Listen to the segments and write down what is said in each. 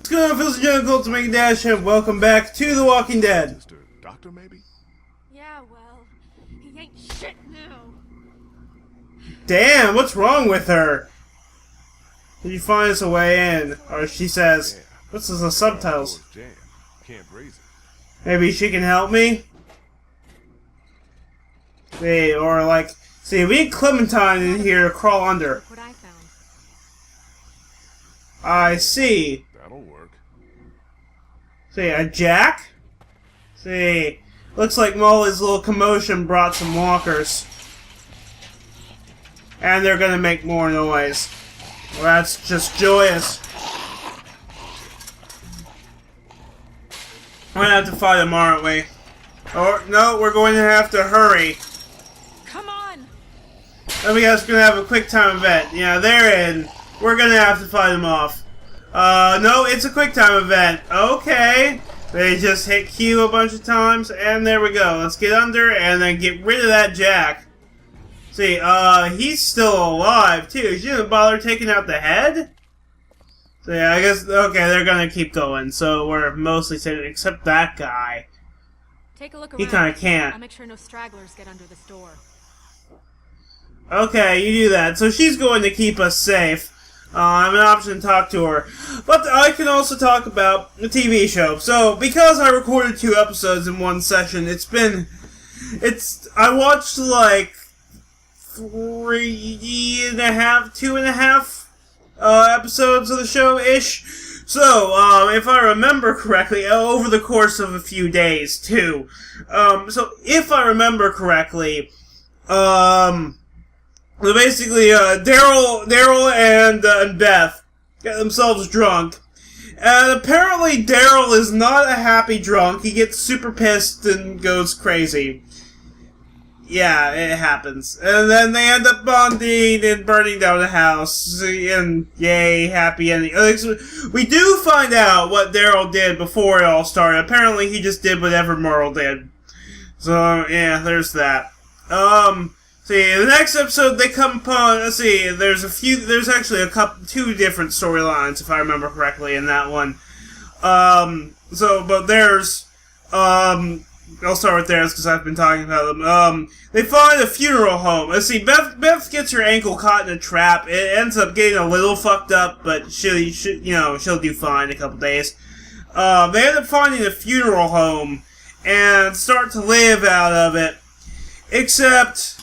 What's going on, fellas and gentlemen, to make a dash, and welcome back to The Walking Dead. Mr. Doctor, maybe? Yeah, well, he ain't shit now. Damn, what's wrong with her? Did you find us a way in? Or she says, what's this, the subtitles? Can't raise it. Maybe she can help me? See, or like, see, we need Clementine in here to crawl under. Look what I found. I see. That'll work. See, a jack? See, looks like Molly's little commotion brought some walkers. And they're gonna make more noise. Well, that's just joyous. We're gonna have to fight them, aren't we? Or, no, we're going to have to hurry. Come on! Then we guys gonna have a quick time event. Yeah, they're in. We're gonna have to fight them off. No, it's a quick time event. Okay. They just hit Q a bunch of times, and there we go. Let's get under and then get rid of that Jack. See, he's still alive, too. She didn't bother taking out the head? So yeah, I guess, okay, they're gonna keep going. So we're mostly saving, except that guy. Take a look around. He kinda can't. I'll make sure no stragglers get under this door. Okay, you do that. So she's going to keep us safe. I have an option to talk to her. But I can also talk about the TV show. So, because I recorded 2 episodes in one session, I watched like 3.5, 2.5 episodes of the show-ish. So, if I remember correctly, over the course of a few days, too. So, if I remember correctly, so basically, Daryl and Beth get themselves drunk. And apparently Daryl is not a happy drunk. He gets super pissed and goes crazy. Yeah, it happens. And then they end up bonding and burning down the house. And yay, happy ending. We do find out what Daryl did before it all started. Apparently he just did whatever Merle did. So, yeah, there's that. See, the next episode they come upon, let's see, there's actually 2 different storylines, if I remember correctly, in that one. But there's, I'll start with theirs because I've been talking about them. They find a funeral home. Let's see, Beth gets her ankle caught in a trap. It ends up getting a little fucked up, but she'll do fine in a couple days. They end up finding a funeral home and start to live out of it, except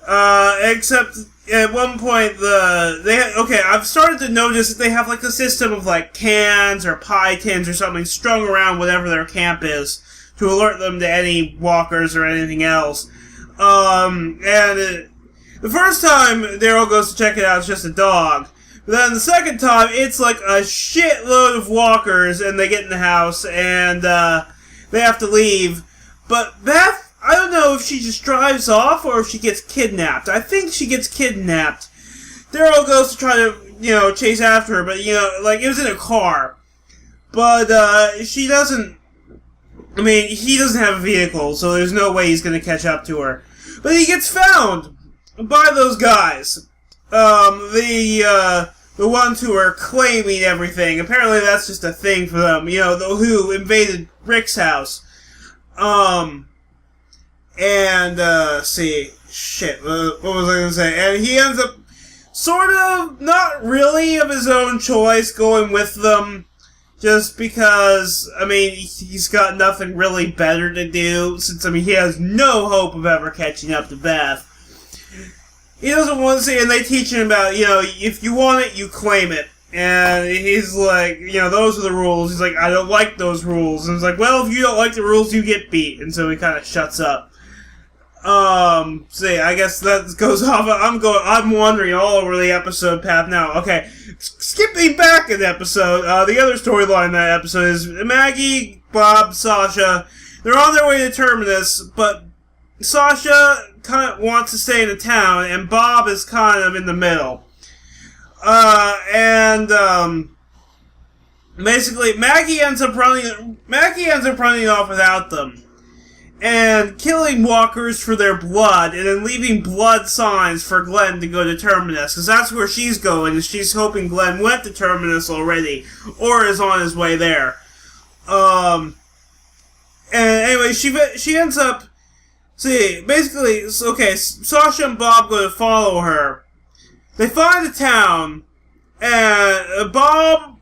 at one point I've started to notice that they have like a system of like cans or pie tins or something strung around whatever their camp is to alert them to any walkers or anything else. The first time Daryl goes to check it out, it's just a dog. But then the second time, it's like a shitload of walkers, and they get in the house and they have to leave. But Beth, I don't know if she just drives off or if she gets kidnapped. I think she gets kidnapped. Daryl goes to try to, chase after her, but, it was in a car. But, she doesn't... I mean, he doesn't have a vehicle, so there's no way he's going to catch up to her. But he gets found by those guys. The ones who are claiming everything. Apparently that's just a thing for them. Who invaded Rick's house. What was I gonna say? And he ends up sort of, not really of his own choice, going with them, just because, he's got nothing really better to do, since, he has no hope of ever catching up to Beth. He doesn't want to see, and they teach him about, if you want it, you claim it. And he's like, those are the rules. He's like, I don't like those rules. And he's like, well, if you don't like the rules, you get beat. And so he kind of shuts up. I guess that goes off. I'm wandering all over the episode path now. Okay, skipping back an episode, the other storyline in that episode is Maggie, Bob, Sasha. They're on their way to Terminus, but Sasha kind of wants to stay in the town, and Bob is kind of in the middle. Basically, Maggie ends up running off without them. and killing walkers for their blood, and then leaving blood signs for Glenn to go to Terminus, because that's where she's going, and she's hoping Glenn went to Terminus already, or is on his way there. And anyway, she ends up, basically, okay, Sasha and Bob go to follow her. They find a town, and Bob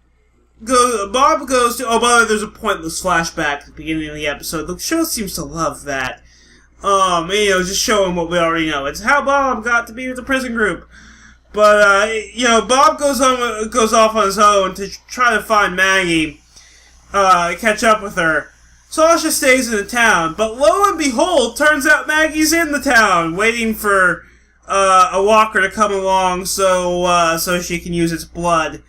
goes to... Oh, by the way, there's a pointless flashback at the beginning of the episode. The show seems to love that. Just showing what we already know. It's how Bob got to be with the prison group. But, Bob goes off on his own to try to find Maggie, catch up with her. Sasha stays in the town, but lo and behold, turns out Maggie's in the town, waiting for a walker to come along so she can use its blood.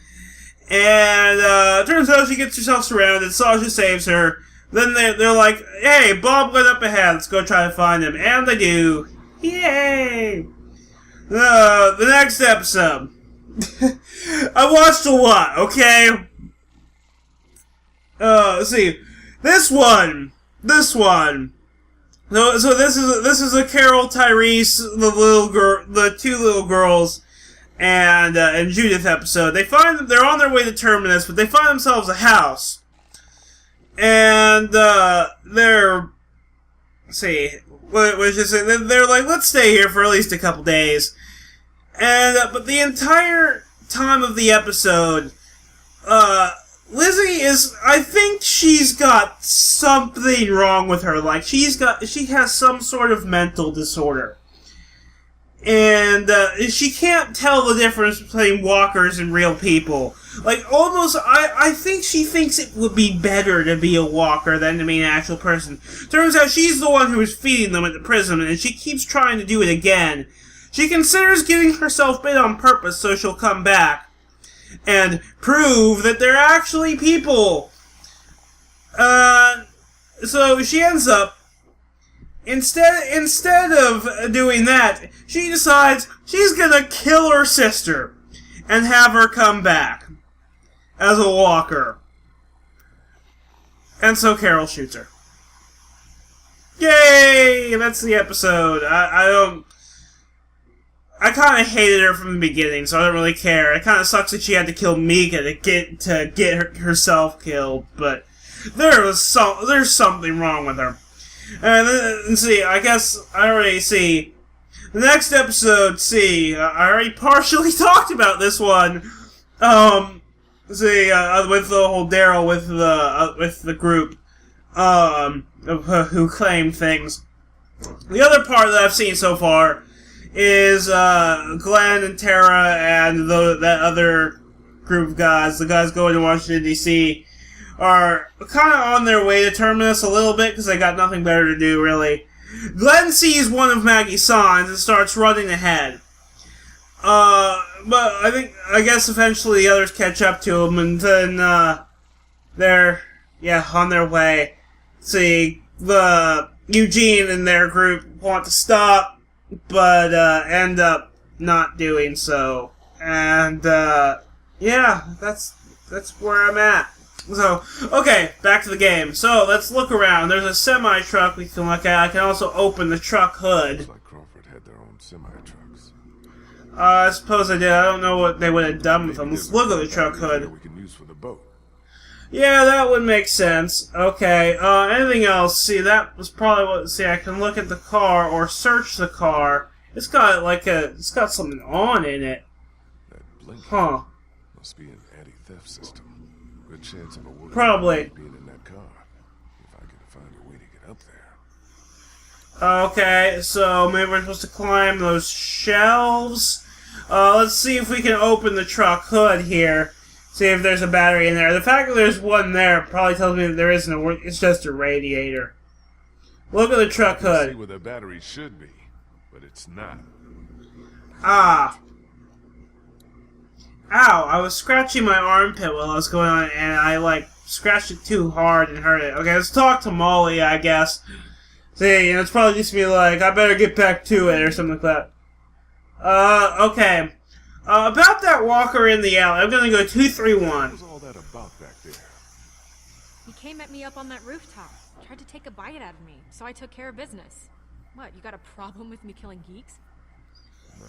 And turns out she gets herself surrounded. Sasha saves her. Then they're like, "Hey, Bob went up ahead. Let's go try to find him." And they do. Yay! The next episode. I watched a lot. Okay. Let's see. This one. No, so this is a Carol, Tyrese, the two little girls, and Judith episode. They're on their way to Terminus, but they find themselves a house, and they're like, let's stay here for at least a couple days, and but the entire time of the episode, Lizzie I think she's got something wrong with her. Like, she has some sort of mental disorder. And, she can't tell the difference between walkers and real people. Like, almost, I think she thinks it would be better to be a walker than to be an actual person. Turns out she's the one who is feeding them at the prison, and she keeps trying to do it again. She considers getting herself bit on purpose so she'll come back and prove that they're actually people. So she ends up, instead of doing that, she decides she's gonna kill her sister and have her come back as a walker. And so Carol shoots her. Yay! That's the episode. I kind of hated her from the beginning, so I don't really care. It kind of sucks that she had to kill Mika to get herself killed, but there's something wrong with her. And see, I guess I already see the next episode. I already partially talked about this one. With the whole Daryl with the group who claim things. The other part that I've seen so far is Glenn and Tara and that other group of guys, the guys going to Washington, D.C., are kind of on their way to Terminus a little bit because they got nothing better to do, really. Glenn sees one of Maggie's signs and starts running ahead. But I guess eventually the others catch up to him, and then they're on their way. The Eugene and their group want to stop, but end up not doing so. And that's where I'm at. So, okay, back to the game. So, let's look around. There's a semi-truck we can look at. I can also open the truck hood. Looks like Crawford had their own semi-trucks. I suppose I did. I don't know what they would have done with them. Let's look at the truck hood. We can use for the boat. Yeah, that would make sense. Okay, anything else? See, that was probably what... See, I can look at the car or search the car. It's got, it's got something on in it. That blinker must be an anti-theft system. Good chance of a woman Probably. being in that car. If I could find a way to get up there. Okay, so maybe we're supposed to climb those shelves. Let's see if we can open the truck hood here. See if there's a battery in there. The fact that there's one there probably tells me that there isn't a... It's just a radiator. Look at the truck I can see hood. where the battery should be, but it's not. Ah. Ow, I was scratching my armpit while I was going on, and I, scratched it too hard and hurt it. Okay, let's talk to Molly, I guess. See, it's probably just me I better get back to it, or something like that. Okay. About that walker in the alley, I'm gonna go 231. What was all that about back there? He came at me up on that rooftop. Tried to take a bite out of me, so I took care of business. What, you got a problem with me killing geeks?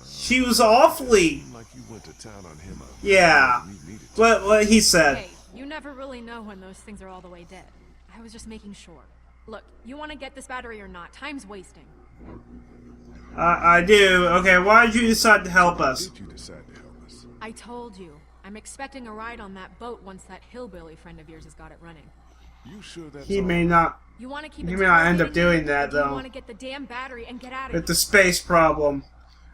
She was awfully... Seemed like you went to town on him. Yeah. You needed to. What he said. Hey, you never really know when those things are all the way dead. I was just making sure. Look, you want to get this battery or not? Time's wasting. I do. Okay, why did you decide to help us? Did you decide to help us? I told you. I'm expecting a ride on that boat once that hillbilly friend of yours has got it running. You sure that's He all may right? not... You want to keep He it may not end targeted up doing that, or do you though. want to get the damn battery and get out of With here? the space problem.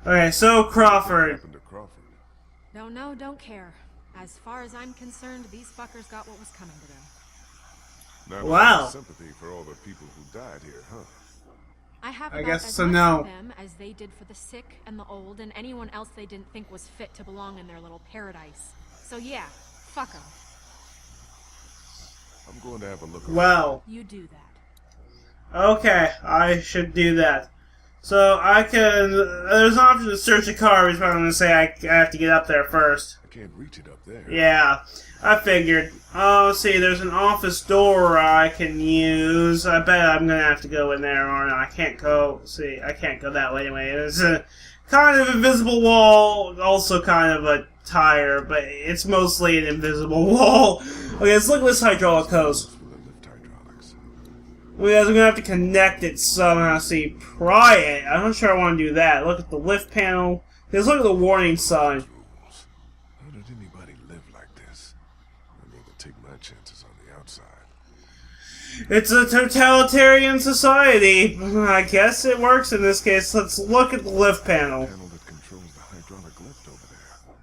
Okay, so Crawford. What happened to Crawford? Don't know, don't care. As far as I'm concerned, these fuckers got what was coming to them. Not Wow. much sympathy for all the people who died here, huh? I have I about guess as so, much no. for them as they did for the sick and the old and anyone else they didn't think was fit to belong in their little paradise. So yeah, fuck them. I'm going to have a look around. Well, You do that. okay, I should do that. So I can... There's an option to search a car, but I'm going to say I have to get up there first. I can't reach it up there. Yeah, I figured. Oh, let's see, there's an office door I can use. I bet I'm going to have to go in there, or I can't go... See, I can't go that way anyway. There's a kind of invisible wall, also kind of a tire, but it's mostly an invisible wall. Okay, let's look at this hydraulic hose. For the lift hydraulics. Because I'm going to have to connect it somehow. See, pry it. I'm not sure I want to do that. Look at the lift panel. Let's look at the warning sign. Rules. How did anybody live like this? I'd rather take my chances on the outside. It's a totalitarian society. I guess it works in this case. Let's look at the lift panel. Panel that controls the hydraulic lift over there.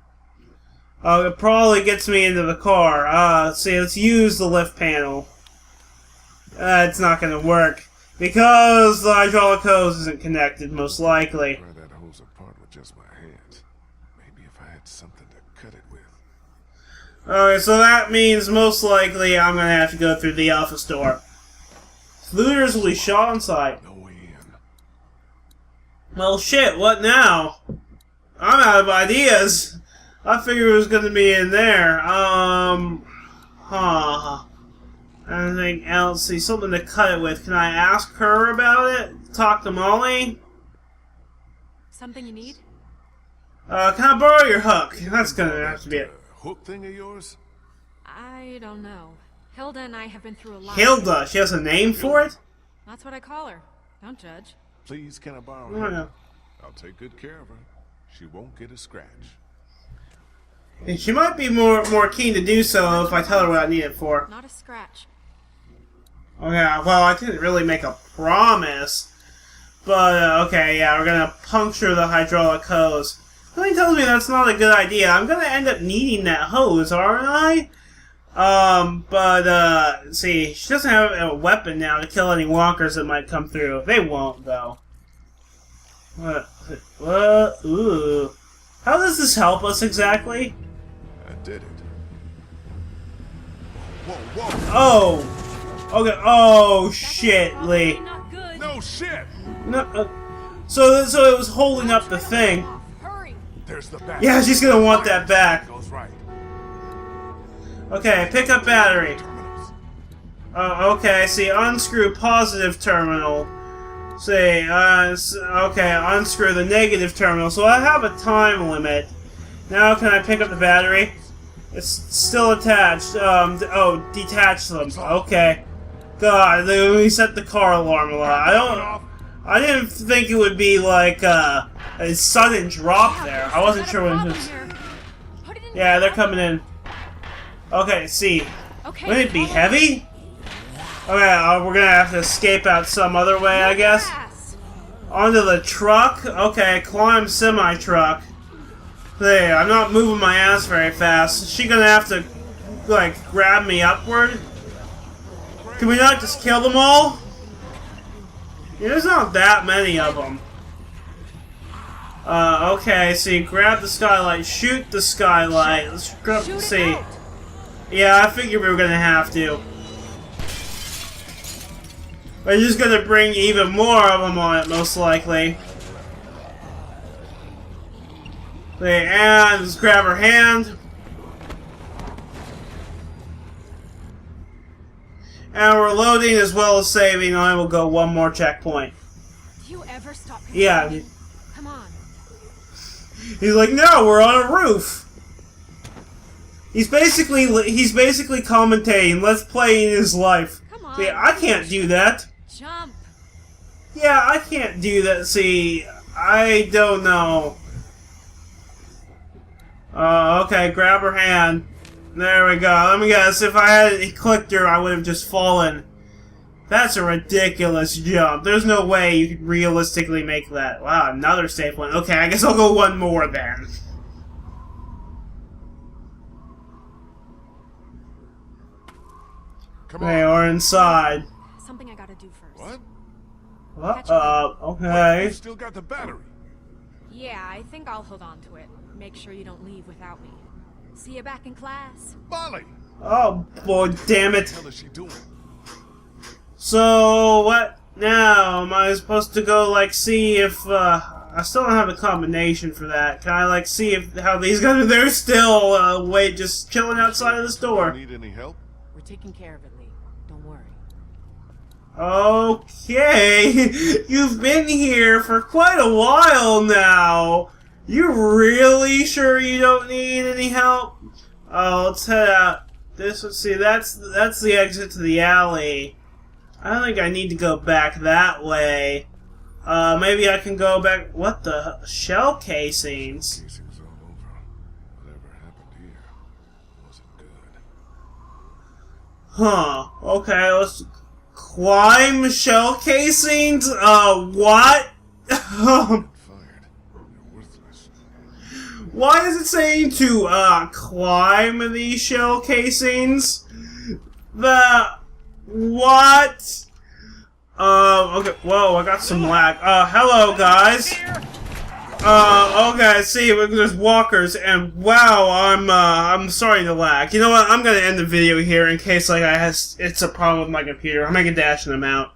Oh, it probably gets me into the car. See, let's use the lift panel. It's not going to work. Because the hydraulic hose isn't connected, most likely. Pry that hose apart with just my hands. Maybe if I had something to cut it with. Okay, so that means most likely I'm going to have to go through the office door. Looters will be shot on sight. No way in. Well, shit, what now? I'm out of ideas. I figured it was going to be in there. Anything else? See, something to cut it with. Can I ask her about it? Talk to Molly? Something you need? Can I borrow your hook? That's going to have to be it. Hook thing of yours? I don't know. Hilda and I have been through a lot. Hilda. She has a name for it? That's what I call her. Don't judge. Please, can I borrow Oh, her? no. I'll take good care of her. She won't get a scratch. She might be more keen to do so if I tell her what I need it for. Not a scratch. Okay, well, I didn't really make a promise. But, okay, yeah, we're gonna puncture the hydraulic hose. Something tells me that's not a good idea. I'm gonna end up needing that hose, aren't I? See, she doesn't have a weapon now to kill any walkers that might come through. They won't, though. What? Ooh. How does this help us exactly? I did it. Whoa, whoa! Oh! Okay, oh, shit, Lee. Not good. No shit! No, so it was holding up the thing. Hurry. There's the back. Yeah, she's gonna want that back. Goes right. Okay, pick up battery. Terminals. Okay, see, unscrew positive terminal. See, okay, unscrew the negative terminal. So I have a time limit. Now can I pick up the battery? It's still attached. Detach them. Okay. God, we set the car alarm a lot. I didn't think it would be like, a sudden drop there. I wasn't sure when it was... Yeah, they're coming in. Okay, see. Okay. Wouldn't it be heavy? Okay, we're gonna have to escape out some other way, I guess. Onto the truck? Okay, climb semi-truck. There, I'm not moving my ass very fast. Is she gonna have to, like, grab me upward? Can we not just kill them all? Yeah, there's not that many of them. Okay, see, grab the skylight, shoot the skylight. Let's see. Yeah, I figured we were gonna have to. We're just gonna bring even more of them on it, most likely. And let's grab her hand. And we're loading as well as saving. I will go one more checkpoint. Do you ever stop? Yeah. Come on. He's like, no, we're on a roof. He's basically commentating, let's play in his life. Come on. See, I can't do that. Jump. Yeah, I can't do that. See, I don't know. Okay, grab her hand. There we go. Let me guess. If I had clicked her, I would have just fallen. That's a ridiculous jump. There's no way you could realistically make that. Wow, another safe one. Okay, I guess I'll go one more then. Okay, we're inside. Something I gotta do first. What? Okay. You still got the battery. Yeah, I think I'll hold on to it. Make sure you don't leave without me. See you back in class. Molly! Oh, boy, damn it. What the hell is she doing? So, what now? Am I supposed to go, like, see if, I still don't have a combination for that. Can I, like, see if how these guys are there still, wait, just chilling outside of this door? Need any help? We're taking care of it, Lee. Don't worry. Okay, you've been here for quite a while now. You really sure you don't need any help? Oh, let's head out. Let's see, that's the exit to the alley. I don't think I need to go back that way. Maybe I can go back. What the shell casings? Casing's all over. Whatever happened here wasn't good. Huh. Okay, let's climb shell casings? What? Fired. You're worthless. Why is it saying to, climb these shell casings? What? Okay, whoa, I got some lag. Hello, guys. Okay, see, there's walkers, and wow, I'm sorry to lag. You know what, I'm gonna end the video here in case, like, it's a problem with my computer. I'm gonna dash them out.